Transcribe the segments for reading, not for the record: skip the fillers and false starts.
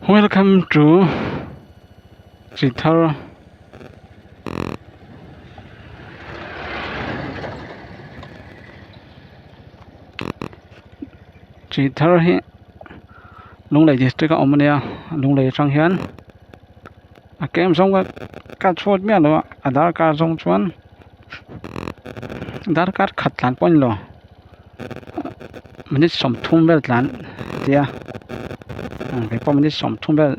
Welcome to Chithar. Chithar hi Lunglei district omania Lunglei Chang hian a kem song ka chhot mi lo Aadhaar card song chuan Aadhaar card khat tlan pon lo minute som thum bel tlan tia ke po minute som thum bel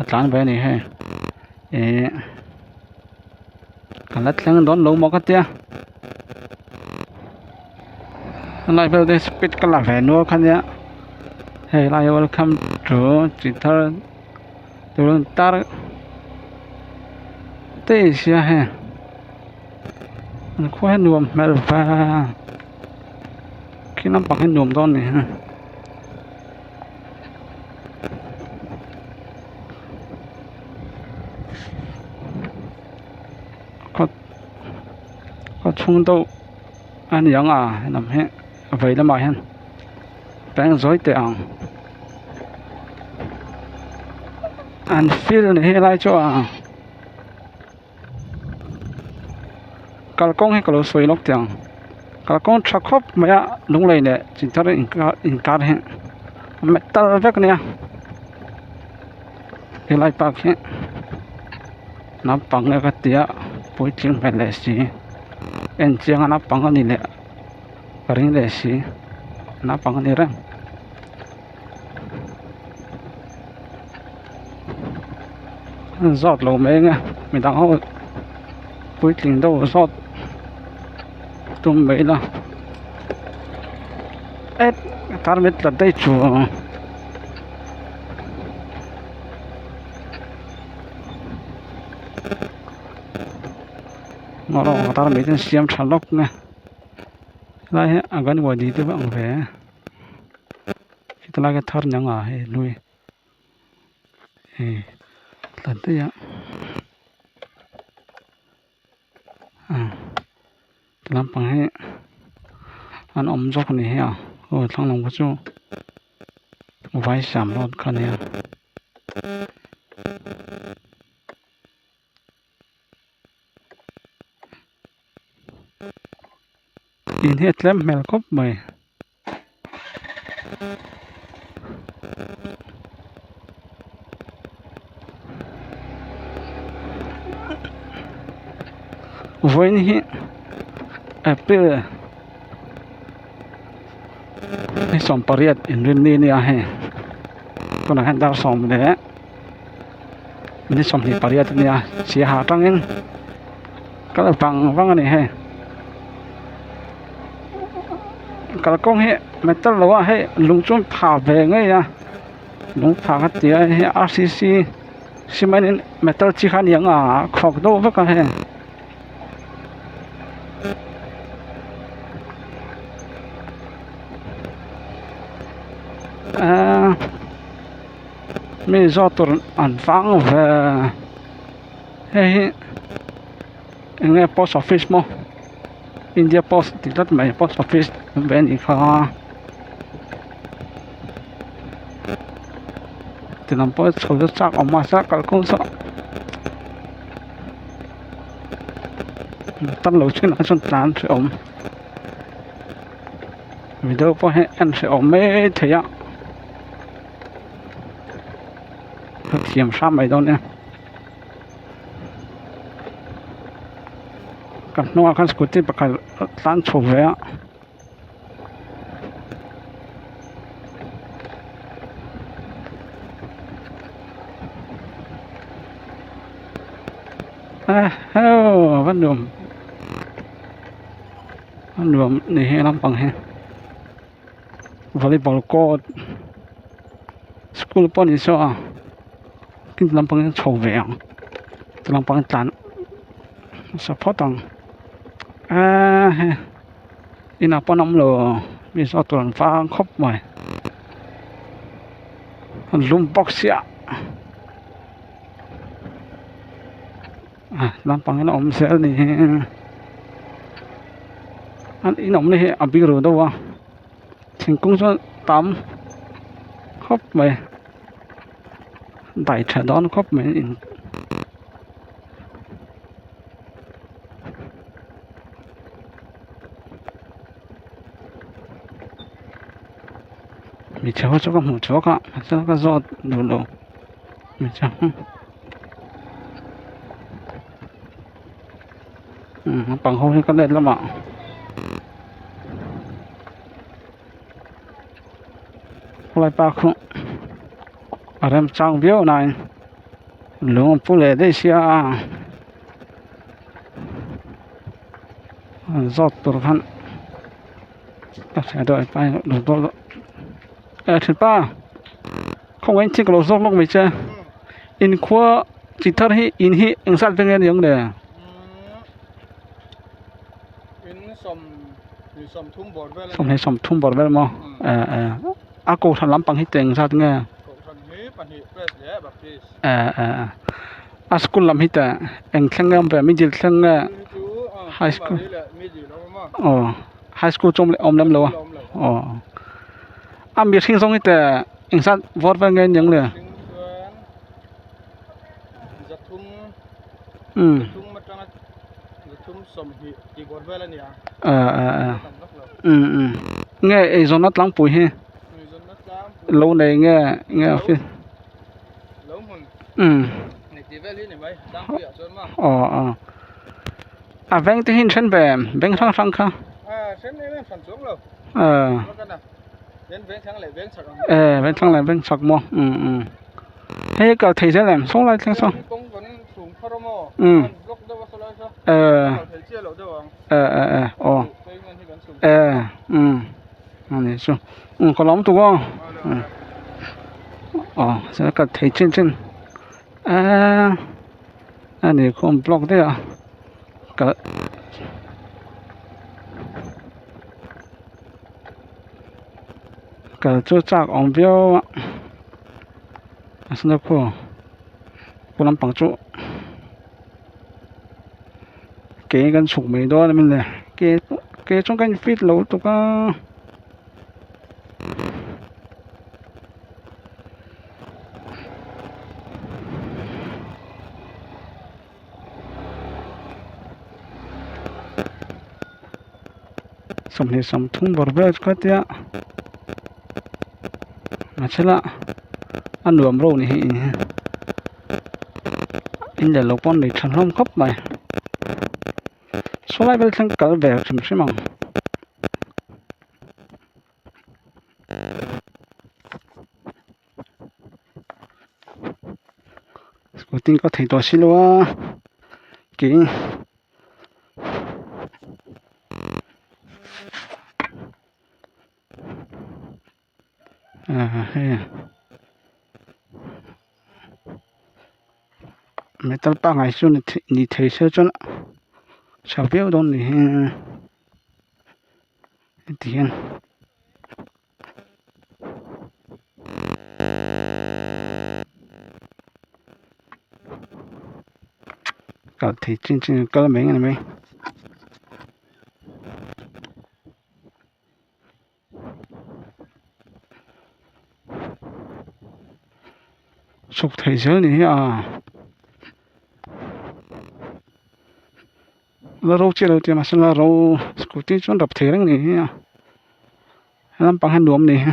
tlan ve ni he kan la thleng don lo mo ka tia lai bel de speed ka la ve no khan ya hey lai welcome to Chithar turun tar te sia he an khoi nuam mel va kinam pang nuam don ni ha có chung đâu anh yang à nằm hết vậy là mà hen bang dối tiền anh feel này lại cho à cả công hay cả lối suy lóc tiền cả công chắc khóc mà đúngเลยnè chỉ cho đến in card hen metal vek nè cái lại bạc hen nắm bằng cái tia bôi trứng phải lệ gì en chiang nắp bằng cái này cái ring lệ gì nắp bằng cái này ra rót lẩu mấy nghe mình đang hỏi bôi trứng đâu rót tôm mấy là ết tar mít là đây chùa ngõ đó tar mít trên xiêm chả lóc nè lại à gần ngoài đi tới bạn về khi ta lại cái thar nhang à hay nuôi lần tới ạ làm bằng hay anh ôm dốc này à thằng lòng có chú vài sắm luôn con này in hết lem mel cốc mày với ní April cái som pariat in rin ni à con là đang som đấy mình som thì pariat ni à chỉ hạ trăng in cái là văng này hay cái công hệ metal lo hay lung chung thả về ngay à lung thả cái tia hay RCC cement metal chỉ khăn yang à khóc đâu với cái hay mình do tuần ăn vắng về hay nghe post office mo India Post thì rất mấy post office bên đi kho thì làm post số rất sắc ở mà sắc cả công sợ tắt lối trên nó tán sẽ ổn vì đâu có hệ anh sẽ ổn mấy thế ạ thực hiện sao mấy đâu nè kan no kan scooty pakal tan chove hello văn đường này hay lắm bằng he volleyball court school pon đi so kinh lắm bằng chove lắm bằng tan support tang ina ponam lo mi so tuan fa khop mai lum box ya lam pang nó om sel ni an inom ni he abiru do wa thingkung so tam khop mai đại trẻ đón khóc mình mình cháu cho con một chỗ cả cho cái gió đủ đủ mình cháu bằng hôm cái lên lắm ạ lại ba không ở đây trang biểu này luôn phụ lệ đây xia gió tụt hắn các trẻ đợi bay đủ đủ thứ ba không anh chỉ có lỗ gió lúc mình chơi in khoa chỉ thắt hi in hi anh sát với nghe giống này xong hay xong thung bọt về mà cô thằng lắm bằng hết tiền sao nghe school làm hết anh thằng em về mình chỉ thằng high school high school trong ông lắm lâu biết sinh xong hết anh sát vót về nghe giống này nghe ấy rồi nó lắng bụi he lâu này nghe phim veng thì hình chân bè veng sang không veng sang lại veng sặc mò hay cái thấy thế làm xong lại thế sao này sao có lắm tụi con sẽ có thấy trên này không block đấy cái chỗ chắc ông biểu xin được không làm bằng chỗ cái gần chục mấy đó mình này cái trong cái feed lâu tụi con xong này xong thung bọt về cái tia mà chết là ăn nửa rồi này anh để lộc con để chăn lông khóc mày số lại bên sang cả về chìm xí mỏng có tin có thể to xí luôn kỹ hay mấy tao ba ngày xưa thì thấy sơ cho nó sao biết đâu này tiền cả thì trên cái mấy này mấy sụp thấy sơ này là rau chia đầu tiên mà xem là rau scooty chọn đập thế này làm bằng hành đuông này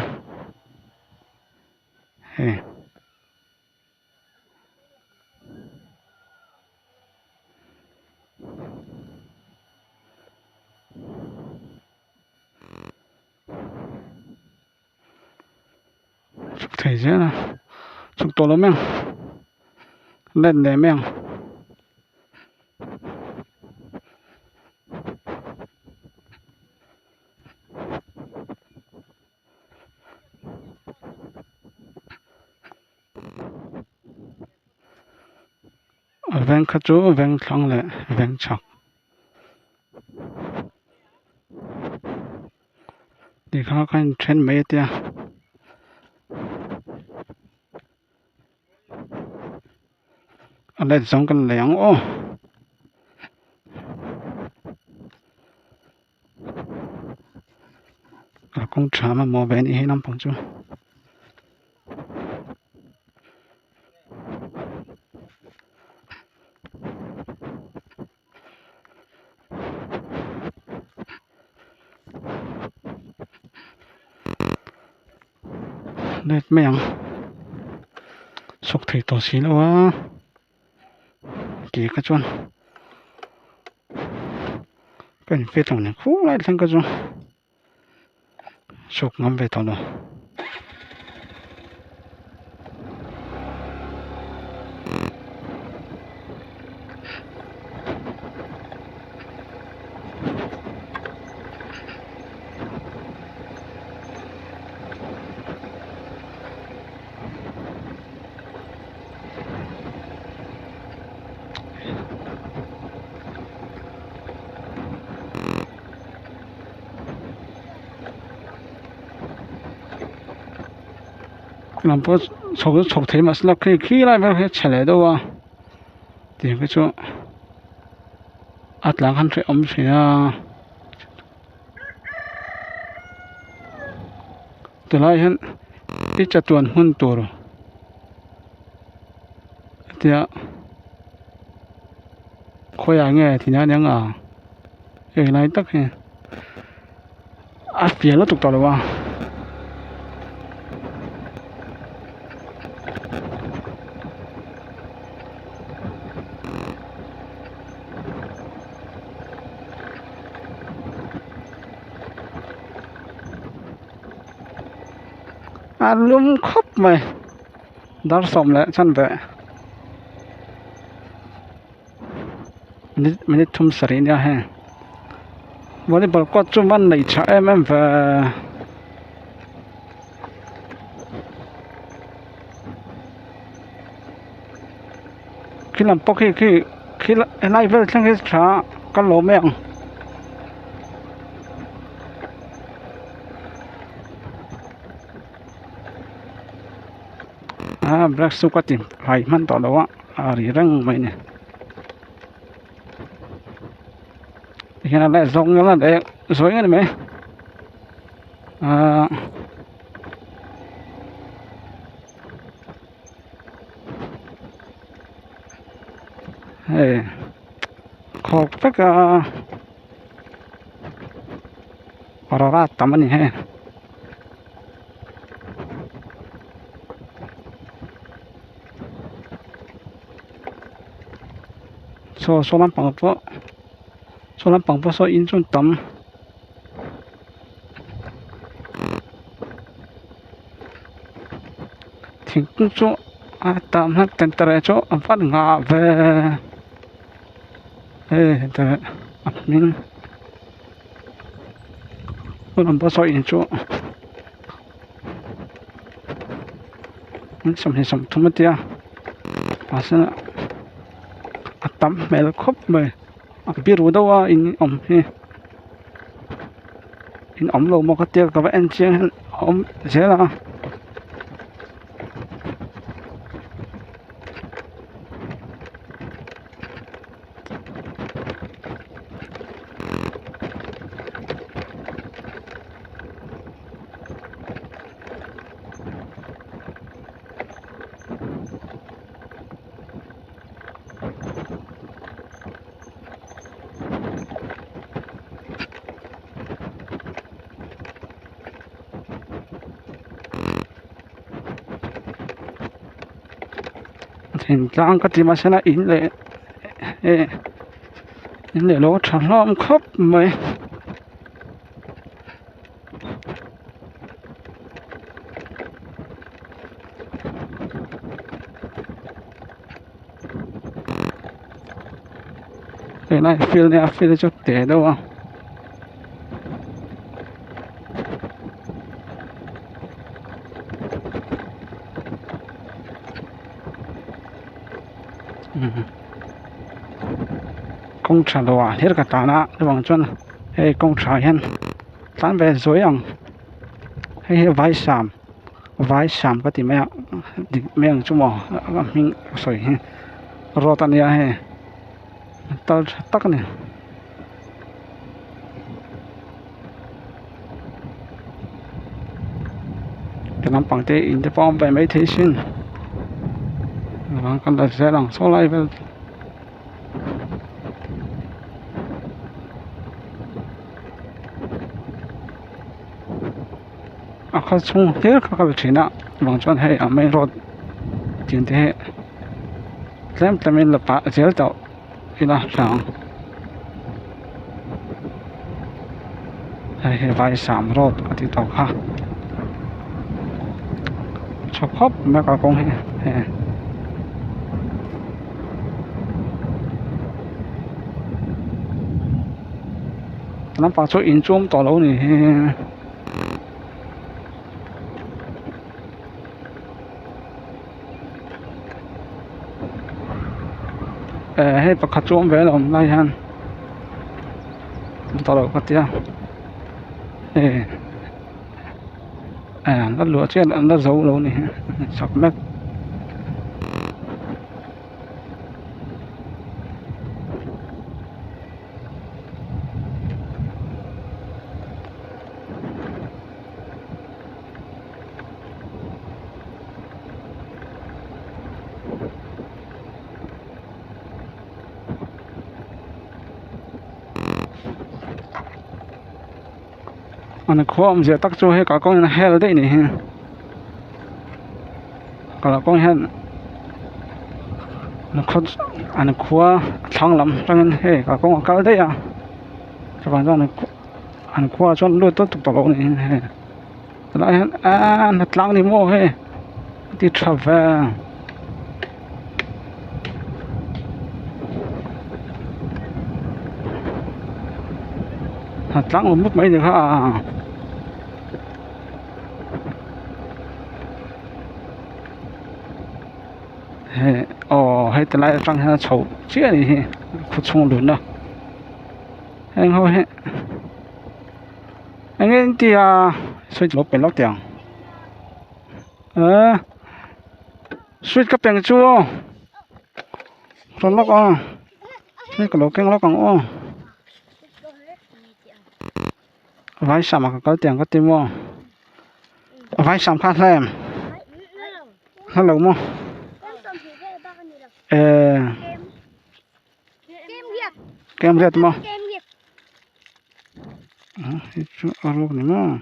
chụp thấy chứ là chụp to lắm em lên để em veng khát chú veng thăng lệ veng chọc thì khó khăn trên mấy tia ở đây giống cái lẻng công trả mà mò về đi hết năm bằng chú lết mèng sọc thầy tổ xí đâu á kì cái chuan cái phê thằng này khú lại thằng cái chuan sọc ngắm về thằng đó làm bữa sọc thầy mà là khi lại phải chạy lại đâu à thì cái chỗ ắt là hắn sẽ sẽ từ lại hắn ít chặt tuần hun tổ rồi thì khôi ai nghe thì nhá à cái này tắc hè phía nó tục tỏ rồi à lum khóc mày dar som lại chân vậy mình thum sari nha ha volleyball có chung văn này cho em và khi làm bốc khi lại về sang cái trả cái lỗ miệng black suka tim hai man to lo ri rang mai ne hiện lại giống là để rồi này mày khó phết ra tầm này he số làm bằng phố số in chung tầm thì cũng chỗ tầm nó tên tờ chỗ phát ngã về tờ mình làm số in chỗ mình xong thua mất tiêu à sao tắm mẹ là khóc mày biết rồi đâu in ống lô một cái tiêu các bạn chơi ống thế là hình dạng cái gì mà sẽ là in lệ lỗ chẳng lom khóc mày cái này feel cho tệ đâu à công trả đồ à hết cả ta na cái bằng chân hay công trả hen tán về dối ăn hay vài sàm cái gì mẹ chúng mò mình soi rồi ta nia hay tao tắc này cái nắm bằng tay in the form về mấy thế xin bằng con là sẽ làm số lại về เขาชงเฮ้ยเขาไปชินะบางช่วงให้ไม่รถจริงที่เริ่มจะมีหลับปะเสียต่อที่ละสองให้ไป3 รถที่ต่อค่ะชอบครบไม่ก็คงให้น้ำปลาช่วยอินจุ่มต่อแล้วนี่ให้ประคับจุ่มไว้หรอไม่ฮันต่อแล้วก็เตี้ยnó lúa chết nó giấu lâu này sọc mất anh khoa giờ tắc cho hay cả con heo đấy này cả là con heo nó khó anh khoa thằng lắm cho nên hay cả con cá đấy à các bạn rằng anh khoa cho luôn tốt tục bảo này lại nó lăng đi mua hay đi travel lăng một mất mấy được ha hay từ lại trong hai chậu chia thì khúc sung lớn đâu anh thôi anh ấy thì suy lốp bên lót tiền suy cái bên chua rồi lót cái lỗ cái lót còn vài sắm mà có tiền có tiền mua vài sắm phát lên hello mua kem lihat mo itu arok ni mo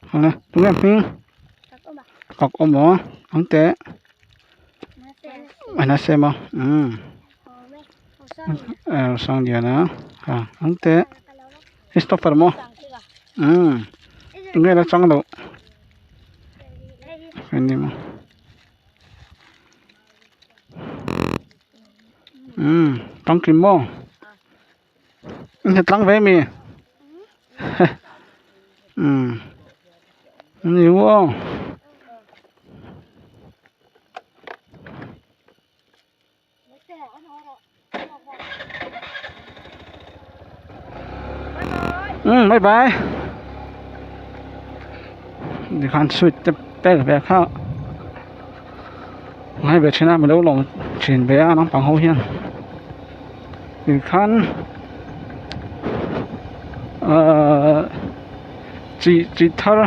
hala tunggu ping kok omo ante mana sema sang dia na ante stopper mo tunggu la sang lo ini mo trong kim mô thịt lăng về mi nhiều không bye bye đi khăn suy tập bé về khao ngay về trên mình đâu lòng chuyển về nó bằng hậu hiên thì khăn chỉ thở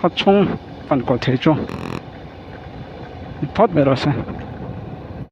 hot chung phần có thể chung phát về rồi xem